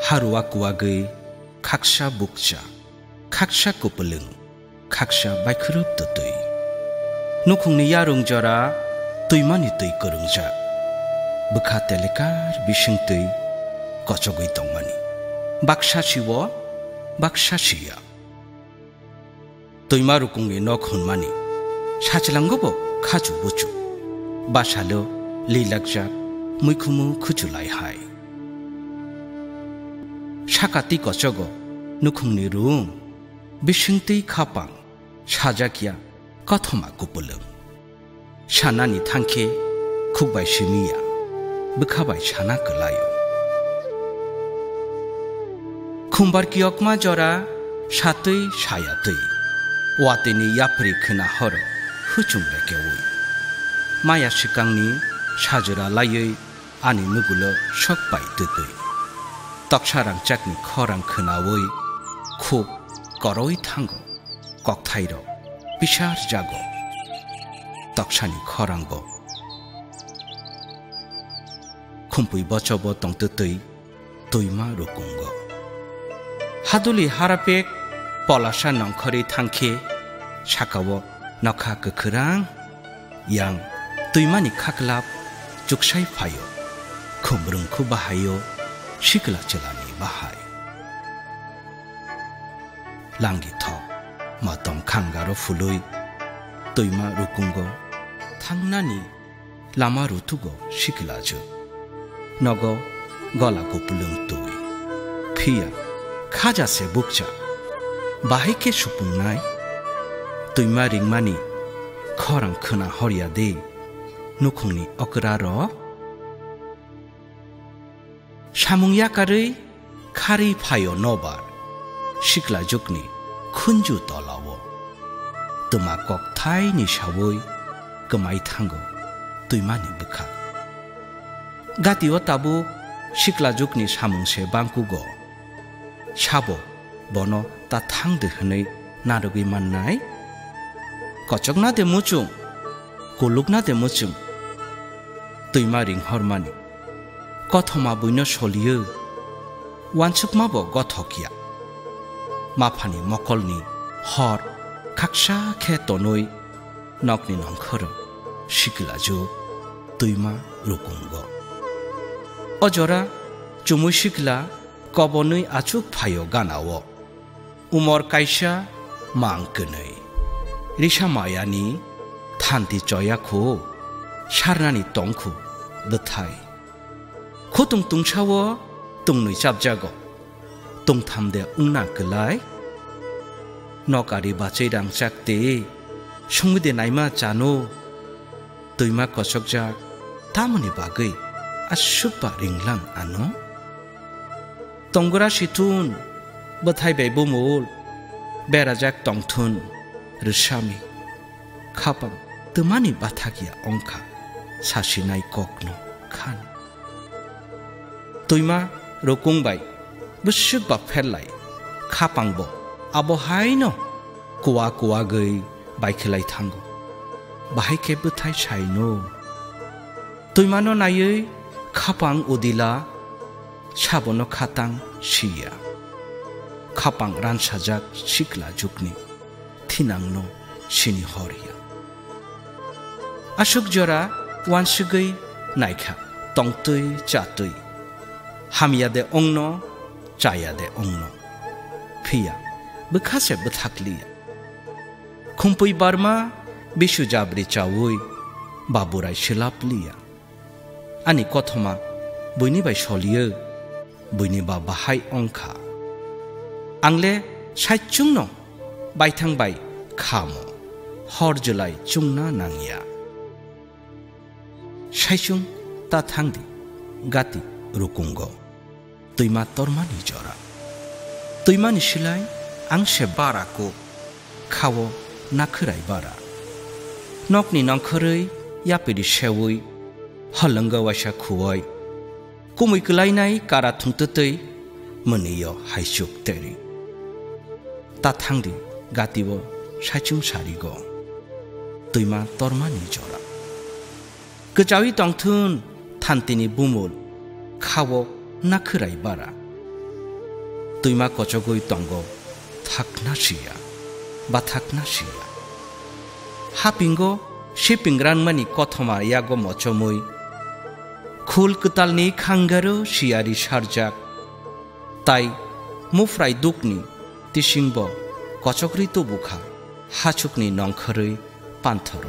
haruwa kuwagui kaksha bukcha kaksha kupulung kaksha baikhurup tutui nukhungni yarung jora tuimani tui korungja bukha telekar bisingtui kochogui tongmani baksa siwo baksa siya tuima rukungni nok hunmani sachlangobo khaju buchu basalo lilagjak muikhumu khujulai hai sakati kochogo nukhungni room bisingtui khapang sajakya kothoma kupulung sanani thangke khukbai simiya bukhabai sana kelayo khumbar kiyokma jora satui sayatui wateni yapri khna horo huchumbe keui maya sikangni sajura layoi ani nugulo sokpai tutui toksarang chakni khorang khnaoi khub koroi thango kokthairo bisar jago toksani khorangbo khumpui bochobo tongtutui tuima rukungo haduli harapek polasa nongkhori thangkhe sakawo nokha kokhorang yang tuimani khaklap juksai phayo khumrungkhu bahayo sikla chelani bahai langi thok matom khangaro fului tuima rukungo thangnani lama rutugo sikla jo nogo gola kupulung tui phia khaja se bukcha bahai ke supungnai tuima ringmani khorang khna horia de nukhungni okra ro samungya karei khari phayo nobar sikla jukni khunju tolawo tuma kok thai ni sawoi kemai thango tuimani bukha gati o tabu sikla jukni samungse bangkugo sabo bono ta thangde hnei narogi mannai kochokna de muchung kulukna de muchung tuima ring hormani kothoma buino soliyo wansukma bo gothokia mafani mokolni hor kaksha khe tonoi nokni nongkhoro sikla jo tuima rukungo ojora chumui sikla kobonui achuk phayo ganawo umor kaisa mangkenei risa mayani thanti choya kho sarnani tongkhu bthai khotung tungsawo tungnui chapjago tungthamde ungna kelai nokari bachei rang chakte sungide naima chano tuima kochokjak tamoni bagei asupa ringlang ano tonggora situn bthai bai bumul berajak tongthun rusami khapang tumani bathakia ongkha sasinai kokno khan tuima rokungbai busuk ba phelai khapangbo abo haino kuwa kuwa gei baikhelai thango bahai ke bthai saino tuimano nayei khapang udila sabono khatang siya khapang ran sajak sikla jukni thinangno sini horia ashuk jora wansugei naikha tongtui chatui hamya de ongno chaya de ongno phia bukhase buthakliya khumpui barma bishu jabri chawui baburai shilapliya ani kothoma buini bai soliyo buini ba bahai ongkha angle saichungno baithang bai khamo hor julai chungna nangya saisung ta thangdi gati rukungo tuima tormani jora tuimani silai angse barako khawo nakhurai bara nokni nongkhorei yapidi sewui halanga wasa khuoi kumui kelainai kara thungtutei moniyo haisuk teri ta thangdi gatibo saichung sarigo tuima tormani jora kejawi tongthun thantini bumul khawo nakhurai bara তুইমা কচগই তঙ্গ থাকনা সিয়া বা থাকনা সিয়া হাপিঙ্গ সে পিংগ্রানমানি কথমা ইয়াগো মচমই খুল কুতালনি খাঙ্গারো সিয়ারি সারজাক তাই মুফ্রাই দুকনি তিসিংব কচকরি তো বুখা হাচুকনি নংখরই পান্থর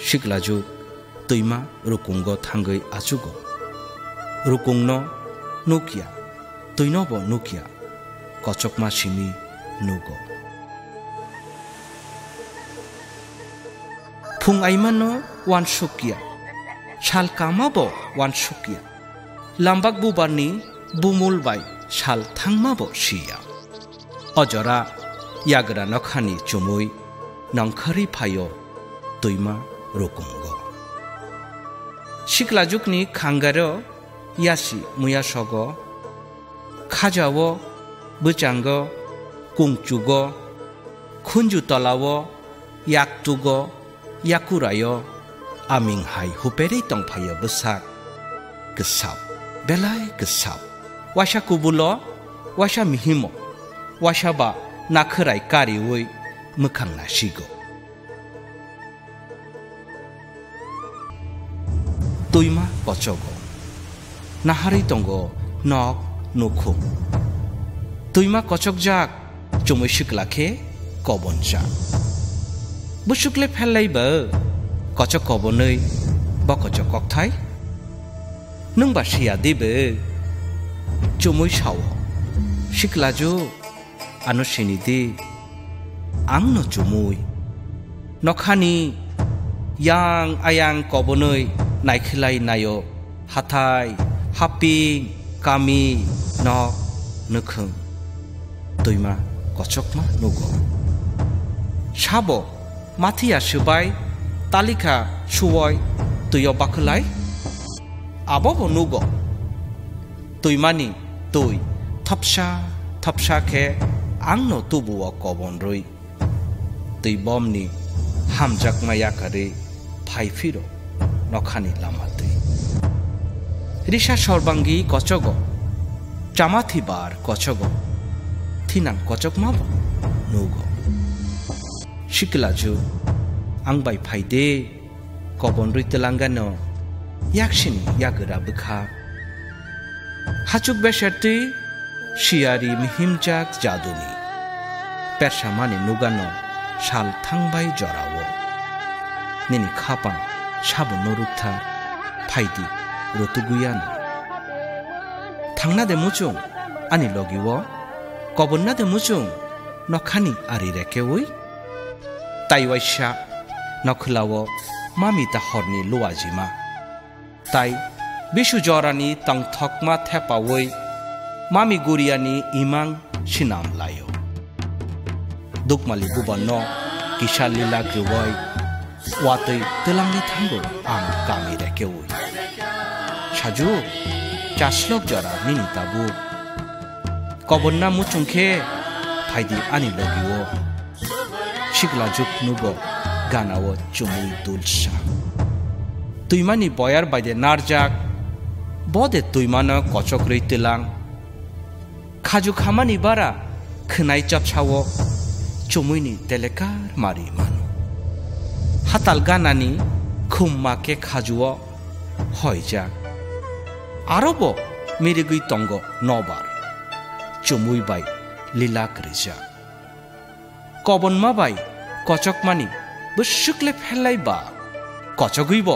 শিকলাজুক তুইমা রুকুঙ্গ থাঙ্গই আচুগ রুকুংন নুকিয়া তুইনব নুকিয়া কচকমা Simi নুগ Phom আইমানো one Sukia শাল কামাব one Sukia লাম্বাক বুবারনি বুমুলবাই শাল থাংমাব সিয়া অজরা ইয়াগরা নখানি চুমুই নংখারি ফায় তুইমা রুকুঙ্গ শিকলাজুকনি খাঙ্গার ইয়াসি মুয়াসগ খাজাও বচাঙ্গ কুংচুগ খুঞ্জু তলাও ইয়াকতুগ ইয়াকুরায় আমিংহাই হুপেরে তংফায় বসাক গসাব বেলাই গসাব ওয়াসা কুবুল ওয়াসা মিহিম ওয়াসাবা নাখরাই কারিওই মোখাংনা সিগ তুইমা কচগ নাহারি তঙ্গ নক নখু তুইমা কচক যাক চুমৈ শিকলাখে কবন যাক বুসুকলে ফেললাইবো কচক কবनै বা কচক ককথাই नोंबा सिया देबो चुमै साव सिक्लाजो आनो सेनिदे आंनो चुमै नखानि yang ayang kobonoi naikhlai nayo hathai haping kami nok nukhung toima kochokma nugo sabo mathia subai talika suwoi tuyo bakhlai abobo nugo toimani toi thapsa khe angno tubuwa kobon roi tui bomni hamjak maya kare ফাইফিরো নখানি লামাতে Risa সর্বাঙ্গী কচগ চামাথিবার কচগ থিনাং কচক মাব নুগ শিকলাজু আংবাই ফাইদে কবন রইতেলাঙ্গানো ইয়াকসিনি ইয়াগরা বখা হাচুক বেসারতি শিয়ারি মিহিমজাক জাদুনি পেশামানি নুগানো শাল থাংবাই জরাও Nini kapang sabu norukta faidi rotuguyan thangna de muchung ani logiwo kobonna de muchung nokhani ari rekewoi taiwaisha nokhlawo mami ta horni luajima tai bishu jorani tangthokma thepawoi mami guriani imang sinam layo dukmali bubanno kishalila gwoi Watoi telangni thango ang kami rekewoi Shaju chaslok jara nini tabu Kobonna muchungkhe faidi ani logiwo Shikla juk nugo ganawo chumui dulsa Tuimani boyar baide narjak Bode tuimana kochok rei telang Khaju khamani bara khnai chapchawo Chumuini telekar mari manu হাতাল গানানি খুম্মাকে খাজুয়া হয়জাক আরব মেরেগুই তঙ্গ নবার চুমুই বাই লীলা করেজা কবনমা বাই কচকমানি বসুকলে ফেলাইবা কচগুইব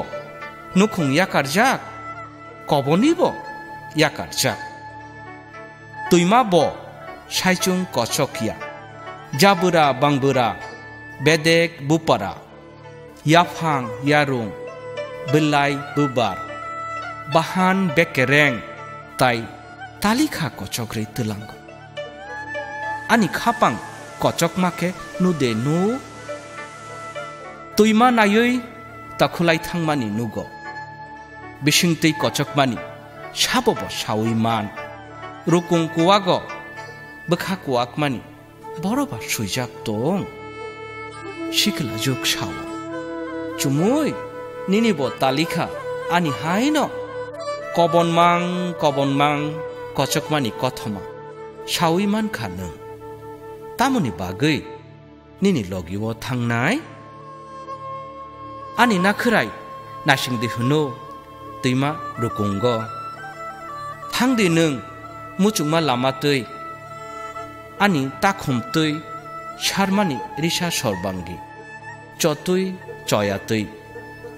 নুখুং ইয়াকার যাক কবনিব ইয়াকার যাক তুইমা ব সাইচুং কচকিয়া জাবুরা বাংবুরা বেদেক বুপারা Yafang yarung belai bubar bahan bekereng tai talika kocok rei telang ani khapang kocok make nude nu tuima nayoi takhulai thangmani nugo bisingtei kocok mani sabobo sawi man rukung kuwago bekha kuwak mani boroba suijak tong sikla juk sawo Cumui nini bo talika ani haino kobon mang kocok mani kothoma सावै मानखा नों तामनि बागै निनि लगिव थांनाय आनि नाखोराय नासिंदि हुनो दैमा रुकुंग थांदि नों मुचुंमा लामातै आनि ताखुमतै सारमानि रिसा सरबांगि चतुय चयातै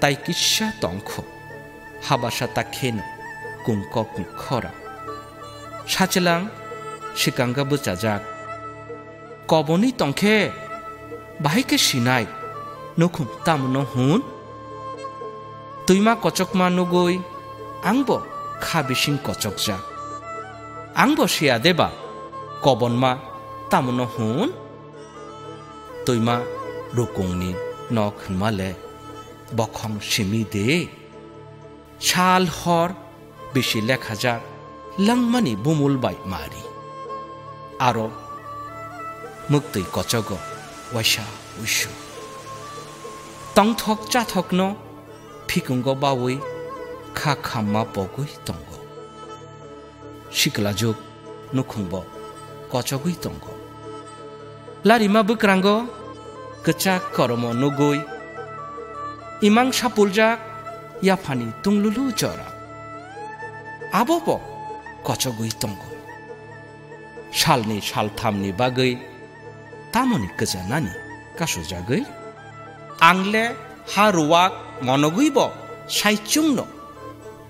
ताइकिसा तंख हाबासा ताखेनो कुंककनि खरा साचेलां सिकांगा बोचाजाक कबनि तंखे बाहायके सिनाय नुखुम तामनो हुन तुइमा कचकमा नुगुई आंबो खाबिसिं कचकजा आंबो सिया देबा कबनमा तामनो हुन तुइमा रुकुंनि नख माले बखं सिमी दे साल हर बेसि लेखाजाक लंमानि बुमुलबाय मारि आरो मुक्तै कचग वाइसा उइसु तंथक चाथकनो फिकुंग बावै खा खामा पगुइ तंग सिकलाजुग नुखुंब कचगुइ तंग लारिमा बुक्रांग गचाक करम नुगुइ इमां सापुलजाक याफानि तुंलुलु जरा आबब कचगुइ तंग सालनि सालथामनि बागै तामनि गोजानानि कासुजागै आंले हारुवाक मनगुइब साइचुंनो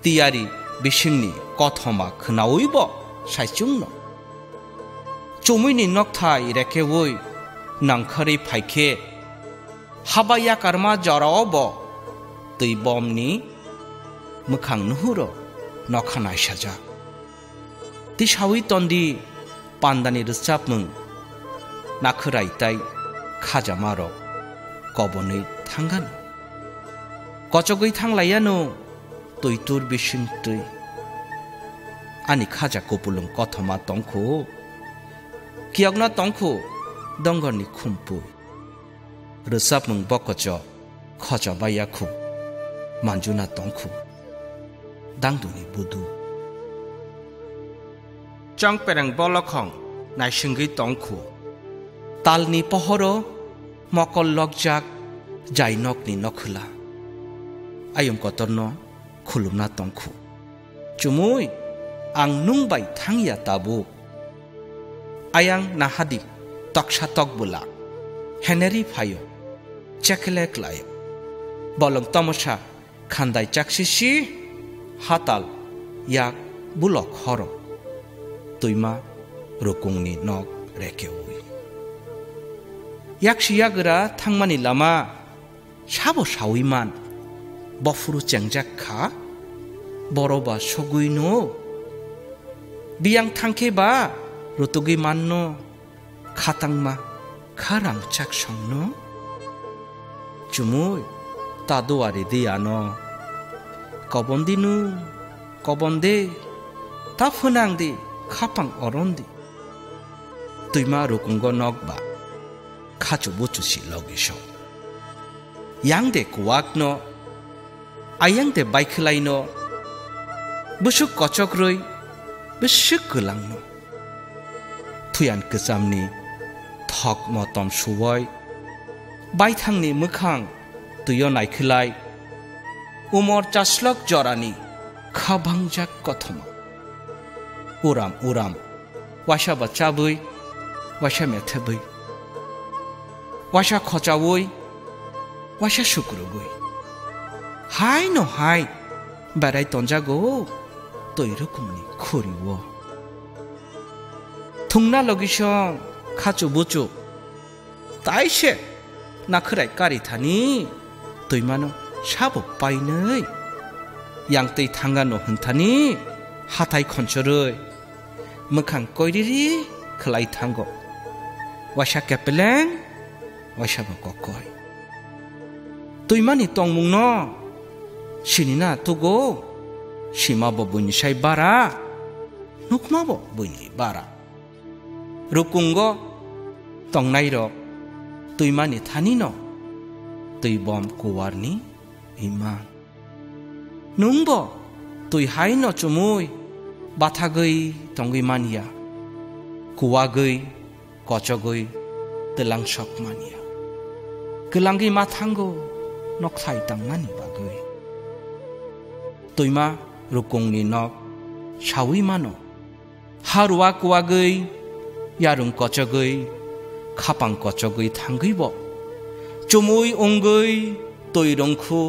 तियारि बिसिंनि कथमा खोनावैब साइचुंनो चुमुइनि नक्थाय रेखेवै नांखारै फाइखे हाबाया कर्मा जरावब दै बमनि मोखां नुहुरो नखानाय साजा तिसावै तन्दि पान्दानि रोजाबमुं नाखोरायताय खाजामारो कबनै थांगानो कचगै थांलायानो तैतुर बिसिंतै आनि खाजा कपुलुं कथमा तंखु कियगना तंखु दंगरनि खुम्पु रोजाबमुं बकच खजाबायाखु मानजुना तंखु दांदुनि बुदु चंपेरें बलखं नाइसिंगै तंखु तालनि पहरो मकल लगजाक जायनकनि नखुला आयम कतरनो खुलुमना तंखु चुमुय आं नुंबाय थांया ताबु आयां नाहादि तक्सा तकबुला हेनेरि फायो चेकलेक लायो बलं तमसा खान्दाय चाकसिसि हाताल याक बुलक हरो तुइमा रुकुंनि नक रेकेवै याकसिया गोरा थांमानि लामा साबो सावैमान बफुरु चेंजाक खा बरबा सगुइनो बियां थांखेबा रुतुगि माननो खातांमा खारां चाक संनो चुमुय तादुआरि दियानो कबन्दिनु कबन्दे ता फुनांदि खापां अरन्दि तुइमा रुकुंग नकबा खाचु बुचुसि लगिसो यांदे कुवाकनो आयांदे बाइखलाइनो बुसु कचक्रय बुसु गोलांनो थुयान गोजामनि थक मतम सुवय बायथांनि मोखां तुयो नायखोलाय उमर चास्लक जरानि खाबांजाक कथमा उराम उराम वाशा बच्चाबै वाशा मेथेबै वाशा खचावै वाशा शुक्रगै हाय न हाय बेराय तंजागो तै रोखोमनि खुरिवो थुंना लगिसं खाचु बुचु ताइसे नाखोराय कारिथानि तैमानो साबो पाइनै यांतै थांगानो होनथानि हाथाय खनसरै मोखां कयरिरि खलाय थांगो वाशा केपेलें वाशाबो ककय तैमानि तंमुंनो सिनिना तुगो सिमाबो बुनिसाय बारा नुकमाबो बुनि बारा रुकुंग तंनायरो तैमानि थानिनो तैबम कुवारनि इमा नुंबो तै हायनो चुमुय बाथागै तंगै मानिया kuwagui kocogui telang sok mania kelangi matanggo nok thai tang mani bagui toima rukungni nok shawi mano harwa kuwagui yarung kocogui khapang kocogui thangui bo chumui ongui toirongkhu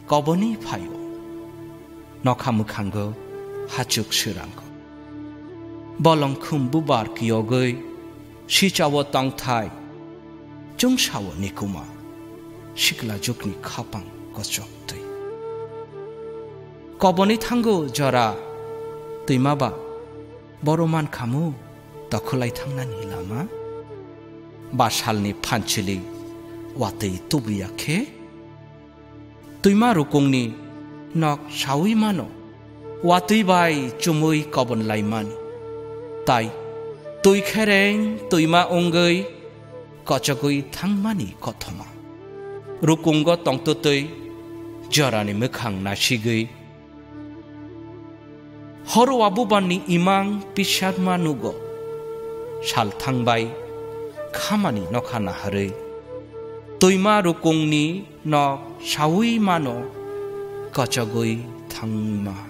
koboni phayo nokhamukhango hachuk sirangko bolong khumbubar kiyogui sichawo tangthai chungsawo nikuma sikla jukni khapang kochok tui koboni thango jora tuimaba boroman khamu tokhulai thangnani lama basalni phanchili watei tubiyakhe tuima rukungni nok shawi mano watui bai chumui kobon laimani tai tui khereng tuima ongoi kocogui thangmani kothoma rukungo tongtutui jorani mekhang nasigui horo abubani imang pisarma nugo sal thangbai khamani nokhana harei tuima rukungni nok shawi mano kocogui thangma